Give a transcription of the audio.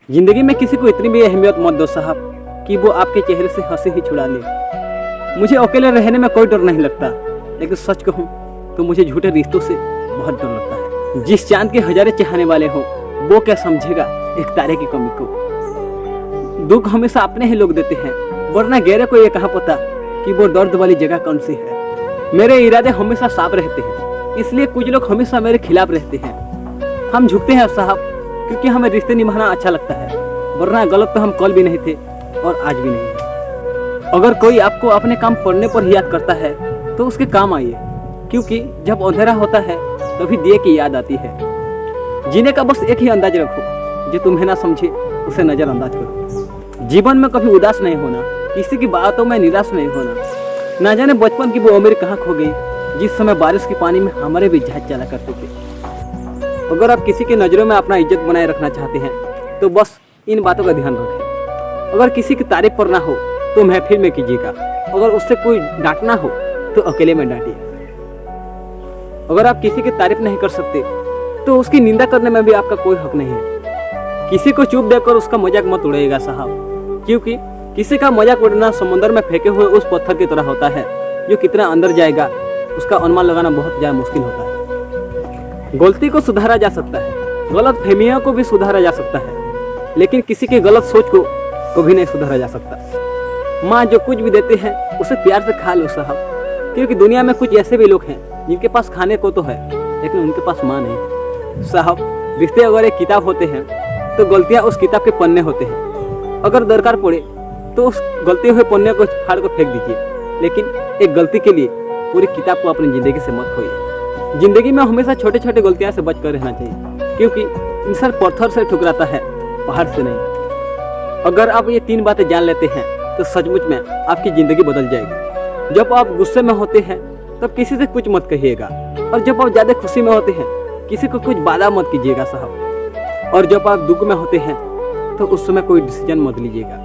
जिंदगी में किसी को इतनी भी अहमियत मत दो साहब कि वो आपके चेहरे से हंसी ही छुड़ा ले। मुझे अकेले रहने में कोई डर नहीं लगता, लेकिन सच कहूँ तो मुझे झूठे रिश्तों से बहुत डर लगता है। जिस चांद के हजारे चाहने वाले हो वो क्या समझेगा एक तारे की कमी को। दुख हमेशा अपने ही लोग देते हैं, वरना गहरे को ये कहाँ पता कि वो दर्द वाली जगह कौन सी है। मेरे इरादे हमेशा साफ रहते हैं, इसलिए कुछ लोग हमेशा मेरे खिलाफ रहते हैं। हम झुकते हैं साहब क्योंकि हमें रिश्ते निभाना अच्छा लगता है, वरना गलत तो हम कल भी नहीं थे और आज भी नहीं है। अगर कोई आपको अपने काम पड़ने पर ही याद करता है तो उसके काम आइए, क्योंकि जब अंधेरा होता है तभी दिए की याद आती है। जीने का बस एक ही अंदाज रखो, जो तुम्हें ना समझे उसे नजरअंदाज करो। जीवन में कभी उदास नहीं होना, किसी की बातों में निराश नहीं होना। ना जाने बचपन की वो उम्र कहाँ खो गई जिस समय बारिश के पानी में हमारे भी जहाज चला करते थे। अगर आप किसी की नज़रों में अपना इज्जत बनाए रखना चाहते हैं तो बस इन बातों का ध्यान रखें। अगर किसी की तारीफ करना हो तो महफिल में कीजिएगा, अगर उससे कोई डांटना हो तो अकेले में डांटिए। अगर आप किसी की तारीफ नहीं कर सकते तो उसकी निंदा करने में भी आपका कोई हक नहीं है। किसी को चुप देकर उसका मजाक मत उड़ाइएगा साहब, क्योंकि किसी का मजाक उड़ना समुद्र में फेंके हुए उस पत्थर की तरह होता है जो कितना अंदर जाएगा उसका अनुमान लगाना बहुत ज़्यादा मुश्किल होता है। गलती को सुधारा जा सकता है, गलत फहमियों को भी सुधारा जा सकता है, लेकिन किसी की गलत सोच को कभी नहीं सुधारा जा सकता। माँ जो कुछ भी देते हैं उसे प्यार से खा लो साहब, क्योंकि दुनिया में कुछ ऐसे भी लोग हैं जिनके पास खाने को तो है लेकिन उनके पास माँ नहीं। साहब, रिश्ते अगर एक किताब होते हैं तो गलतियाँ उस किताब के पन्ने होते हैं। अगर दरकार पड़े तो उस गलते हुए पन्ने को फाड़ कर फेंक दीजिए, लेकिन एक गलती के लिए पूरी किताब को अपनी ज़िंदगी से मत खोइए। जिंदगी में हमेशा छोटे छोटे गलतियां से बच कर रहना चाहिए, क्योंकि इंसान पत्थर से ठुकराता है, पहाड़ से नहीं। अगर आप ये 3 बातें जान लेते हैं तो सचमुच में आपकी ज़िंदगी बदल जाएगी। जब आप गुस्से में होते हैं तब किसी से कुछ मत कहिएगा, और जब आप ज़्यादा खुशी में होते हैं किसी को कुछ वादा मत कीजिएगा साहब, और जब आप दुख में होते हैं तो उस समय कोई डिसीजन मत लीजिएगा।